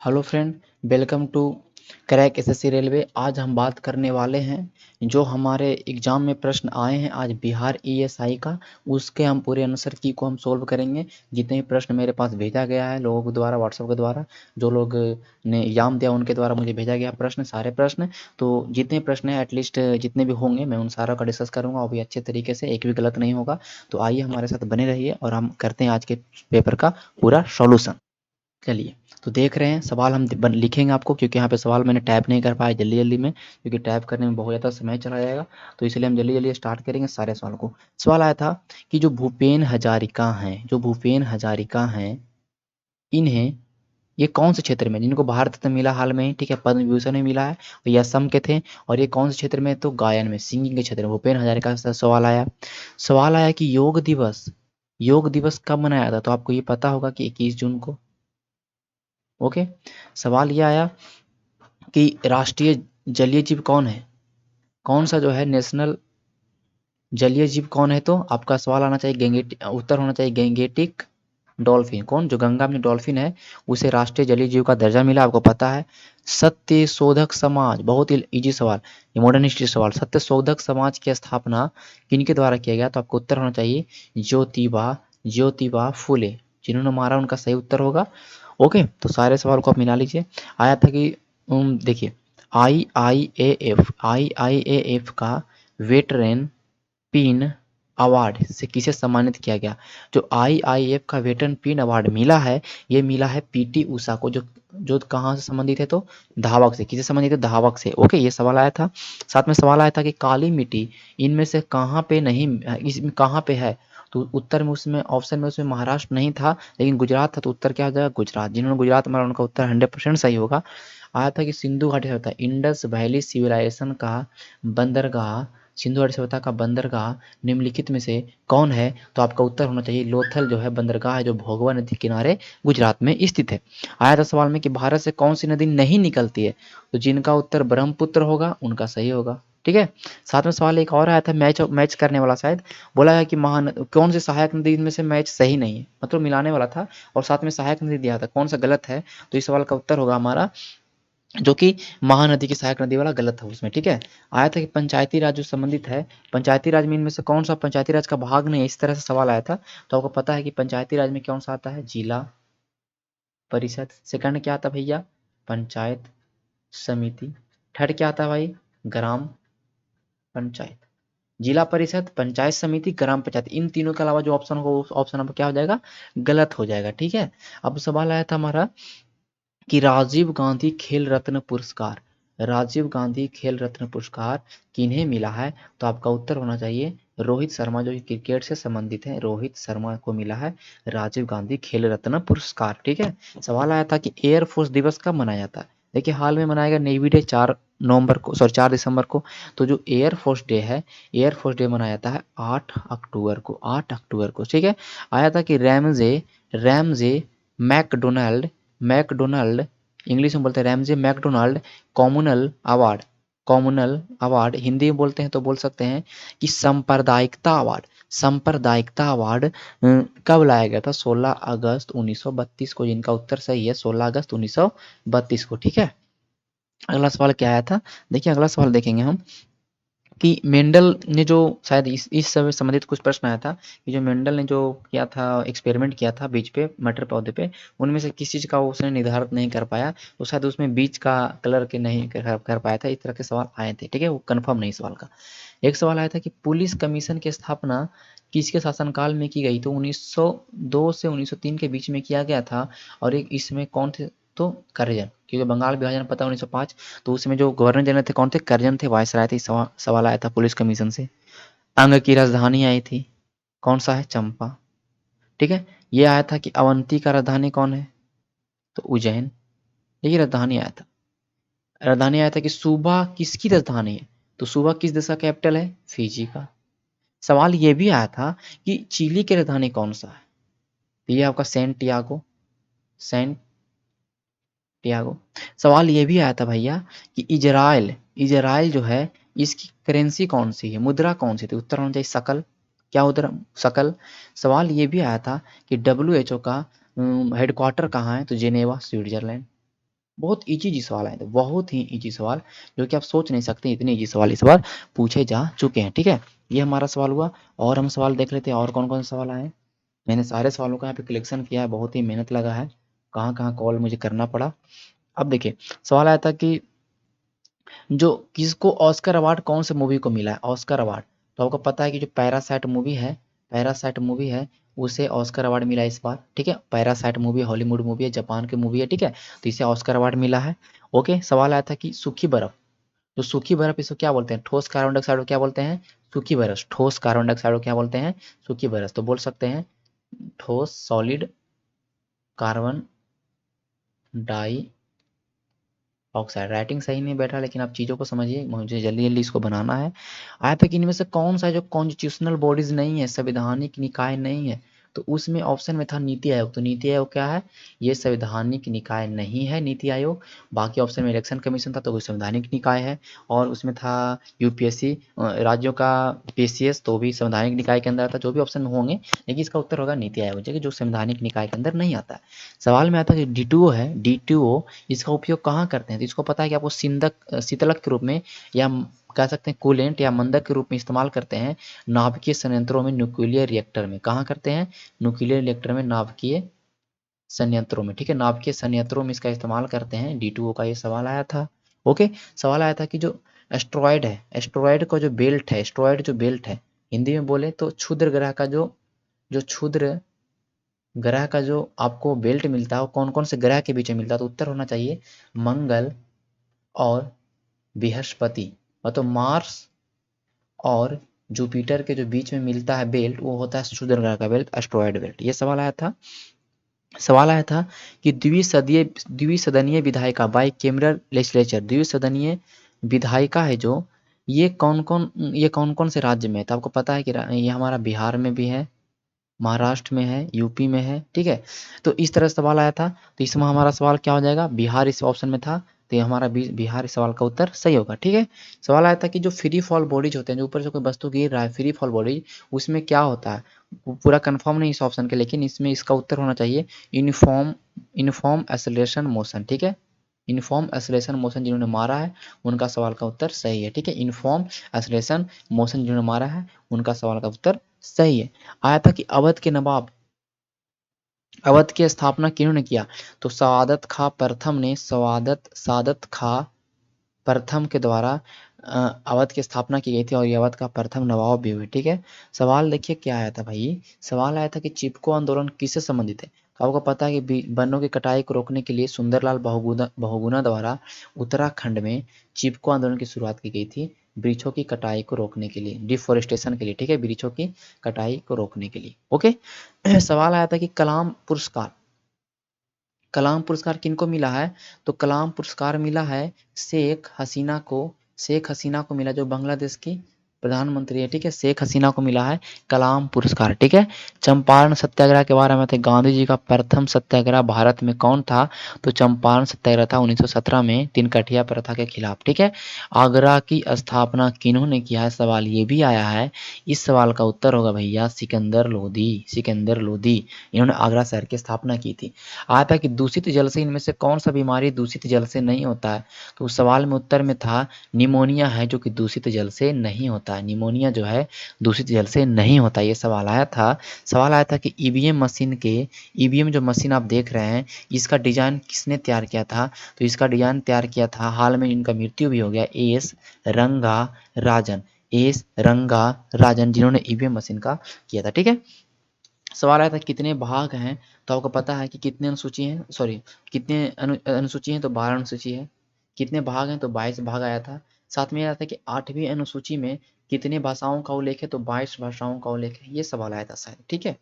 Hello friend, welcome to crack SSC railway. आज हम बात करने वाले हैं जो हमारे एग्ज़ाम में प्रश्न आए हैं आज बिहार ईएसआई का, उसके हम पूरे आंसर की को हम सोल्व करेंगे। जितने भी प्रश्न मेरे पास भेजा गया है लोगों के द्वारा, व्हाट्सएप के द्वारा, जो लोग ने एग्ज़ाम दिया उनके द्वारा मुझे भेजा गया प्रश्न, सारे प्रश्न। तो जितने प्रश्न हैं एटलीस्ट जितने भी होंगे मैं उन सारों का डिस्कस करूँगा और भी अच्छे तरीके से, एक भी गलत नहीं होगा। तो आइए हमारे साथ बने रहिए और हम करते हैं आज के पेपर का पूरा सॉल्यूशन। चलिए, तो देख रहे हैं सवाल हम लिखेंगे आपको, क्योंकि यहाँ पे सवाल मैंने टाइप नहीं कर पाया जल्दी जल्दी में, क्योंकि टाइप करने में बहुत ज़्यादा समय चला जाएगा। तो इसलिए हम जल्दी जल्दी स्टार्ट करेंगे सारे सवाल को। सवाल आया था कि जो भूपेन हजारिका हैं, इन्हें ये कौन से क्षेत्र में, जिनको भारत रत्न मिला हाल में ही, ठीक है, पद्म विभूषण भी मिला है, और ये असम के थे। और ये कौन से क्षेत्र में, तो गायन में, सिंगिंग के क्षेत्र में भूपेन हजारिका से सवाल आया। सवाल आया कि योग दिवस कब मनाया था, तो आपको ये पता होगा कि 21 जून को। ओके। सवाल ये आया कि राष्ट्रीय जलीय जीव कौन है, कौन सा जो है नेशनल जलीय जीव कौन है, तो आपका सवाल आना चाहिए उत्तर होना चाहिए गैंगेटिक डॉल्फिन। कौन, जो गंगा में डॉल्फिन है उसे राष्ट्रीय जलीय जीव का दर्जा मिला, आपको पता है। सत्य शोधक समाज, बहुत ही इजी सवाल, ये मॉडर्न हिस्ट्री सवाल। सत्य शोधक समाज की स्थापना किनके द्वारा किया गया, तो आपको उत्तर होना चाहिए ज्योतिबा फूले। जिन्होंने मारा उनका सही उत्तर होगा। ओके, तो सारे सवाल को आप मिला लीजिए। आया था कि देखिए, आईआईएएफ का वेटरन पिन अवार्ड से किसे सम्मानित किया गया। जो आईआईएफ का वेटरन पिन अवार्ड मिला है, ये मिला है पीटी उषा को, जो जो कहाँ से संबंधित है, तो धावक से। किसे संबंधित है, धावक से। ओके, ये सवाल आया था। साथ में सवाल आया था कि काली मिट्टी इनमें से कहाँ पे नहीं, इसमें कहाँ पे है, तो उत्तर में उसमें ऑप्शन में उसमें महाराष्ट्र नहीं था लेकिन गुजरात था, तो उत्तर क्या हो जाएगा, गुजरात। जिन्होंने गुजरात मारा उनका उत्तर 100% सही होगा। आया था कि सिंधु घाटी सभ्यता, इंडस वैली सिविलाइजेशन का बंदरगाह, सिंधु घाटी सभ्यता का बंदरगाह निम्नलिखित में से कौन है, तो आपका उत्तर होना चाहिए लोथल, जो है बंदरगाह है, जो भोगवा नदी के किनारे गुजरात में स्थित है। आया था सवाल में कि भारत से कौन सी नदी नहीं निकलती है, तो जिनका उत्तर ब्रह्मपुत्र होगा उनका सही होगा। ठीक है। साथ में सवाल एक और आया था, मैच मैच करने वाला शायद, बोला है कि कौन सी सहायक नदी इनमें से मैच सही नहीं है, मतलब मिलाने वाला था और साथ में सहायक नदी दिया था, कौन सा गलत है, तो इस सवाल का उत्तर होगा हमारा, जो कि महानदी की सहायक नदी वाला गलत था उसमें। ठीक है। आया था कि पंचायती राज जो संबंधित है, पंचायती राज में इनमें से कौन सा पंचायती राज का भाग नहीं है, इस तरह से सवाल आया था। तो आपको पता है कि पंचायती राज में कौन सा आता है, जिला परिषद। सेकंड क्या आता है भैया, पंचायत समिति। थर्ड क्या आता है भाई, ग्राम पंचायत। जिला परिषद, पंचायत समिति, ग्राम पंचायत, इन तीनों के अलावा जो ऑप्शन होगा उस ऑप्शन नंबर क्या हो जाएगा, गलत हो जाएगा। ठीक है। अब सवाल आया था हमारा कि राजीव गांधी खेल रत्न पुरस्कार किन्हें मिला है, तो आपका उत्तर होना चाहिए रोहित शर्मा, जो कि क्रिकेट से संबंधित है, रोहित शर्मा को मिला है राजीव गांधी खेल रत्न पुरस्कार। ठीक है। सवाल आया था कि एयरफोर्स दिवस कब मनाया जाता है। देखिए, हाल में मनाया गया नेवी डे 4 नवंबर को, सॉरी 4 दिसंबर को। तो जो एयरफोर्स डे है, एयरफोर्स डे मनाया जाता है 8 अक्टूबर को, 8 अक्टूबर को। ठीक है। आया था कि रैमजे मैकडोनाल्ड मैकडोनाल्ड इंग्लिश में बोलते हैं रैमजे मैकडोनाल्ड कॉमुनल अवार्ड हिंदी में बोलते हैं तो बोल सकते हैं कि सांप्रदायिकता अवार्ड कब लाया गया था, 16 अगस्त 1932 को, जिनका उत्तर सही है 16 अगस्त 1932 को। ठीक है। अगला सवाल क्या आया था, देखिए अगला सवाल देखेंगे हम कि मेंडल ने जो, शायद इस समय संबंधित कुछ प्रश्न आया था कि जो मेंडल ने जो किया था, एक्सपेरिमेंट किया था बीज पे, मटर पौधे पे, उनमें से किस चीज़ का उसने निर्धारित नहीं कर पाया, तो शायद उसमें बीज का कलर के नहीं कर पाया था। इस तरह के सवाल आए थे। ठीक है, वो कन्फर्म नहीं सवाल का। एक सवाल आया था कि पुलिस कमीशन की स्थापना किसके शासनकाल में की गई, तो 1902 से 1903 के बीच में किया गया था। और एक इसमें कौन थे, तो करजन, क्योंकि बंगाल विभाजन पता 1905, तो उसमें जो गवर्नर जनरल थे कौन थे, करजन थे, वायसराय थे। सवाल आया था पुलिस कमीशन से। अंग की राजधानी आई थी, कौन सा है, चंपा। ठीक है। ये आया था कि अवंती का राजधानी कौन है, तो उज्जैन। ये राजधानी आया था। राजधानी आया था कि सूबा किसकी राजधानी है, तो सूबा किस देश का कैपिटल है, फिजी का। सवाल ये भी आया था कि चिली की राजधानी कौन सा है, तो ये आपका सेंट टियागो। सवाल ये भी आया था भैया कि इजराइल जो है, इसकी करेंसी कौन सी है, मुद्रा कौन सी थी, उत्तर होना चाहिए सकल। क्या उधर, सकल। सवाल ये भी आया था कि WHO का हेडक्वार्टर कहाँ है, तो जेनेवा, स्विट्जरलैंड। बहुत इजी सवाल आए थे, बहुत ही इजी सवाल, जो कि आप सोच नहीं सकते इतने इजी सवाल इस बार पूछे जा चुके हैं। ठीक है, ये हमारा सवाल हुआ। और हम सवाल देख लेते हैं और कौन कौन से सवाल आए। मैंने सारे सवालों का यहाँ पे कलेक्शन किया है, बहुत ही मेहनत लगा है, कहाँ कहाँ कॉल मुझे करना पड़ा। अब देखिए सवाल आया था कि जो किसको ऑस्कर अवार्ड कौन से मूवी को मिला है, ऑस्कर अवार्ड। तो आपको पता है कि जो पैरासाइट मूवी है, पैरासाइट मूवी है, उसे ऑस्कर अवार्ड मिला है इस बार। ठीक है, पैरासाइट मूवी हॉलीवुड मूवी है, जापान की मूवी है। ठीक है, तो इसे ऑस्कर अवार्ड मिला है। ओके, सवाल आया था कि सूखी बर्फ, तो सूखी बर्फ इसको क्या बोलते हैं, ठोस कार्बन डाइऑक्साइड को क्या बोलते हैं, सूखी बर्फ। ठोस कार्बन डाइऑक्साइड को क्या बोलते हैं, सूखी बर्फ। तो बोल सकते हैं ठोस solid carbon dioxide. Writing सही नहीं बैठा, लेकिन आप चीज़ों को समझिए, मुझे जल्दी जल्दी इसको बनाना है। आया था कि इनमें से कौन सा जो कॉन्स्टिट्यूशनल बॉडीज नहीं है, संवैधानिक निकाय नहीं है, तो उसमें ऑप्शन में था नीति आयोग। तो नीति आयोग क्या है, ये संवैधानिक निकाय नहीं है नीति आयोग। बाकी ऑप्शन में इलेक्शन कमीशन था, तो वो संवैधानिक निकाय है। और उसमें था यूपीएससी, राज्यों का पीसीएस, तो भी संवैधानिक निकाय के अंदर आता। जो भी ऑप्शन में होंगे, लेकिन इसका उत्तर होगा नीति आयोग, जो संवैधानिक निकाय के अंदर नहीं आता है। सवाल में आता है कि डीटीओ है, डीटीओ इसका उपयोग कहाँ करते हैं, तो इसको पता है कि आपको शीतलक के रूप में, या कह सकते हैं कूलेंट या मंदक के रूप में इस्तेमाल करते हैं नाभिकीय संयंत्रों में, न्यूक्लियर रिएक्टर में। कहाँ करते हैं, न्यूक्लियर रिएक्टर में, नाभिकीय संयंत्रों में। ठीक है, नाभिकीय संयंत्रों में इसका इस्तेमाल करते हैं। D2O का ये सवाल आया था। ओके, सवाल आया था कि जो एस्ट्रॉयड है, एस्ट्रॉयड का जो बेल्ट है, एस्ट्रॉयड जो बेल्ट है, हिंदी में बोले तो क्षुद्र ग्रह का जो जो क्षुद्र ग्रह का जो आपको बेल्ट मिलता है, वो कौन कौन से ग्रह के बीच में मिलता है, तो उत्तर होना चाहिए मंगल और बृहस्पति। मतलब मार्स और जुपिटर के जो बीच में मिलता है बेल्ट, वो होता है क्षुद्र ग्रह का बेल्ट, एस्ट्रॉयड बेल्ट। ये सवाल आया था। सवाल आया था कि द्विसदनीय विधायिका बाई कैमरल लेजिस्लेचर, द्विसदनीय विधायिका है जो, ये कौन कौन से राज्य में है। तो आपको पता है कि ये हमारा बिहार में भी है, महाराष्ट्र में है, यूपी में है। ठीक है, तो इस तरह से सवाल आया था। तो इसमें हमारा सवाल क्या हो जाएगा, बिहार इस ऑप्शन में था, तो ये हमारा बिहार इस सवाल का उत्तर सही होगा। ठीक है, सवाल आया था कि जो फ्री फॉल बॉडीज होते हैं, जो ऊपर से कोई वस्तु गिर रहा है, फ्री फॉल बॉडीज, उसमें क्या होता है, पूरा कंफर्म नहीं इस ऑप्शन के, लेकिन इसमें इसका उत्तर होना चाहिए यूनिफॉर्म, यूनिफॉर्म एक्सेलरेशन मोशन। ठीक है, यूनिफॉर्म एक्सेलरेशन मोशन जिन्होंने मारा है, उनका सवाल का उत्तर सही है। ठीक है, यूनिफॉर्म एक्सेलरेशन मोशन जिन्होंने मारा है, उनका सवाल का उत्तर सही है। आया था कि अवध के नवाब, अवध की स्थापना किन्होंने किया, तो सवादत खां प्रथम ने, सादत खां प्रथम के द्वारा अवध की स्थापना की गई थी, और ये अवध का प्रथम नवाब भी हुए। ठीक है, सवाल देखिए क्या आया था भाई, सवाल आया था कि चिपको आंदोलन किससे संबंधित है। तो आपको पता है कि वनों की कटाई को रोकने के लिए सुंदरलाल बहुगुणा द्वारा उत्तराखंड में चिपको आंदोलन की शुरुआत की गई थी, वृक्षों की कटाई को रोकने के लिए, डिफोरेस्टेशन के लिए। ठीक है, वृक्षों की कटाई को रोकने के लिए। ओके, सवाल आया था कि कलाम पुरस्कार, कलाम पुरस्कार किनको मिला है, तो कलाम पुरस्कार मिला है शेख हसीना को, शेख हसीना को मिला, जो बांग्लादेश की प्रधानमंत्री है। ठीक है, शेख हसीना को मिला है कलाम पुरस्कार। ठीक है, चंपारण सत्याग्रह के बारे में थे, गांधी जी का प्रथम सत्याग्रह भारत में कौन था, तो चंपारण सत्याग्रह था 1917 में, तिनकठिया प्रथा के खिलाफ। ठीक है, आगरा की स्थापना किन्होंने किया है, सवाल ये भी आया है। इस सवाल का उत्तर होगा भैया सिकंदर लोधी, सिकंदर लोधी, इन्होंने आगरा शहर की स्थापना की थी। आया था कि दूषित जल से इनमें से कौन सा बीमारी दूषित जल से नहीं होता है, तो उस सवाल में उत्तर में था निमोनिया है, जो कि दूषित जल से नहीं होता है। निमोनिया जो है दूषित जल से नहीं होता, ये सवाल आया था। सवाल आया था कि ईवीएम मशीन के, ईवीएम जो मशीन आप देख रहे हैं, इसका डिजाइन किसने तैयार किया था, तो इसका डिजाइन तैयार किया था, हाल में इनका मृत्यु भी हो गया, एस रंगा राजन, एस रंगा राजन, जिन्होंने ईवीएम मशीन का किया था। ठीक है, सवाल आया था कितने भाग हैं, तो आपको पता है कि कितने अनुसूची हैं, सॉरी कितने अनुसूची हैं, तो 12 अनुसूची है। कितने भाग हैं, तो 22 भाग आया था। साथ में आया था कि 8वीं अनुसूची में कितने भाषाओं का उल्लेख है, तो 22 भाषाओं का उल्लेख है। ये सवाल आया था शायद। ठीक है,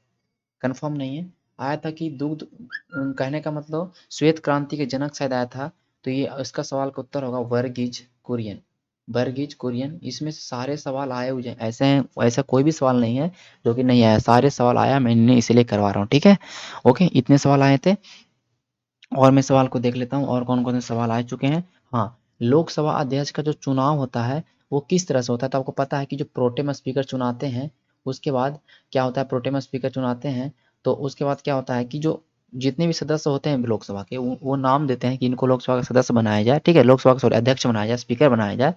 कंफर्म नहीं है। आया था कि दुग्ध, कहने का मतलब श्वेत क्रांति के जनक शायद आया था, तो ये इसका सवाल का उत्तर होगा वर्गीज कुरियन, वर्गीज कुरियन। इसमें से सारे सवाल आए हुए हैं, ऐसे हैं, ऐसा कोई भी सवाल नहीं है जो कि नहीं आया, सारे सवाल आया, मैंने इसलिए करवा रहा हूँ। ठीक है, ओके, इतने सवाल आए थे। और मैं सवाल को देख लेता हूँ और कौन कौन से सवाल आ चुके हैं। हाँ, लोकसभा अध्यक्ष का जो चुनाव होता है, वो किस तरह से होता है, तो आपको पता है कि जो प्रोटेम स्पीकर चुनाते हैं, उसके बाद क्या होता है, प्रोटेम स्पीकर चुनाते हैं, तो उसके बाद क्या होता है कि जो जितने भी सदस्य होते हैं लोकसभा के वो नाम देते हैं कि इनको लोकसभा का सदस्य बनाया जाए, ठीक है, लोकसभा का सॉरी अध्यक्ष बनाया जाए, स्पीकर बनाया जाए,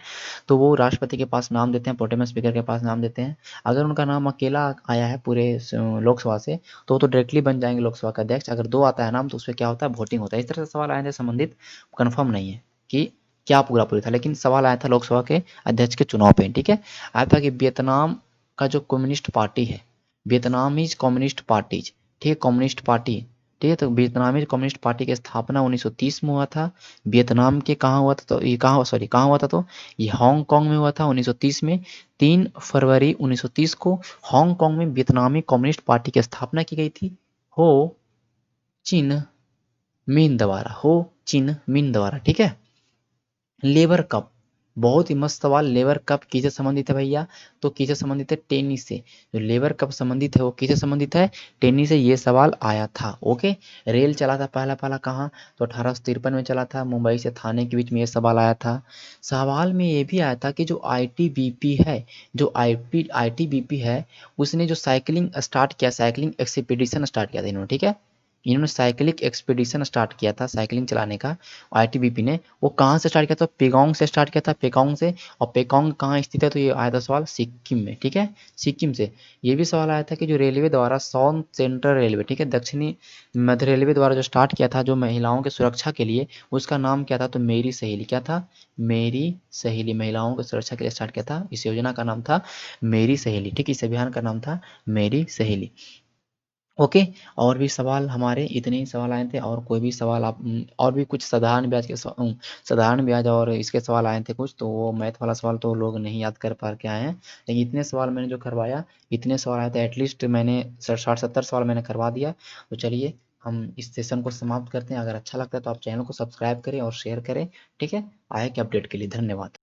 तो वो राष्ट्रपति के पास नाम देते हैं, प्रोटेम स्पीकर के पास नाम देते हैं। अगर उनका नाम अकेला आया है पूरे लोकसभा से तो डायरेक्टली बन जाएंगे लोकसभा का अध्यक्ष। अगर 2 आता है नाम तो उसमें क्या होता है, वोटिंग होता है। इस तरह से सवाल आए थे संबंधित, कन्फर्म नहीं है कि क्या पूरा था, लेकिन सवाल आया था लोकसभा के अध्यक्ष के चुनाव पे, ठीक है। आया था कि वियतनाम का जो कम्युनिस्ट पार्टी है, वियतनामीज कम्युनिस्ट पार्टीज, ठीक है, कम्युनिस्ट पार्टी, ठीक है, तो वियतनामीज कम्युनिस्ट पार्टी की स्थापना 1930 में हुआ था। वियतनाम के कहाँ हुआ था, तो ये कहाँ हुआ था, तो ये हांगकांग में हुआ था 1930 में। 3 फरवरी 1930 को हांगकांग में वियतनामी कम्युनिस्ट पार्टी की स्थापना की गई थी। हो चिन मिन द्वारा, हो चिन मिन द्वारा, ठीक है। लेबर कप, बहुत ही मस्त सवाल। लेबर कप किससे संबंधित है भैया, तो किससे संबंधित है, टेनिस से। जो लेबर कप संबंधित है वो किससे संबंधित है, टेनिस से। ये सवाल आया था, ओके। रेल चला था पहला पहला कहाँ, तो 1853 में चला था, मुंबई से थाने के बीच में ये सवाल आया था। सवाल में ये भी आया था कि जो आईटीबीपी है, जो आईटीबीपी है, उसने जो साइकिलिंग स्टार्ट किया, साइकिलिंग एक्सपीडिशन स्टार्ट किया था इन्होंने, ठीक है। इन्होंने साइकिलिंग एक्सपीडिशन स्टार्ट किया था, साइकिलिंग चलाने का, आईटीबीपी ने। वो कहाँ से स्टार्ट किया था, पेगोंग से स्टार्ट किया था, पेकोंग से। और पेकोंग कहाँ स्थित है, तो ये आया था सवाल सिक्किम में, ठीक है, सिक्किम से। ये भी सवाल आया था कि जो रेलवे द्वारा साउथ सेंट्रल रेलवे, ठीक है, दक्षिणी मध्य रेलवे द्वारा जो स्टार्ट किया था जो महिलाओं की सुरक्षा के लिए, उसका नाम क्या था, तो मेरी सहेली। क्या था, मेरी सहेली। महिलाओं की सुरक्षा के लिए स्टार्ट किया था, इस योजना का नाम था मेरी सहेली, ठीक, इस अभियान का नाम था मेरी सहेली, ओके। और भी सवाल हमारे इतने ही सवाल आए थे, और कोई भी सवाल आप और भी कुछ साधारण ब्याज के साधारण ब्याज और इसके सवाल आए थे कुछ, तो वो मैथ वाला सवाल तो लोग नहीं याद कर पा के आए हैं, लेकिन इतने सवाल मैंने जो करवाया, इतने सवाल आए थे, एटलीस्ट मैंने 60-70 सवाल मैंने करवा दिया। तो चलिए हम इस सेशन को समाप्त करते हैं। अगर अच्छा लगता है तो आप चैनल को सब्सक्राइब करें और शेयर करें, ठीक है। आगे के अपडेट के लिए धन्यवाद।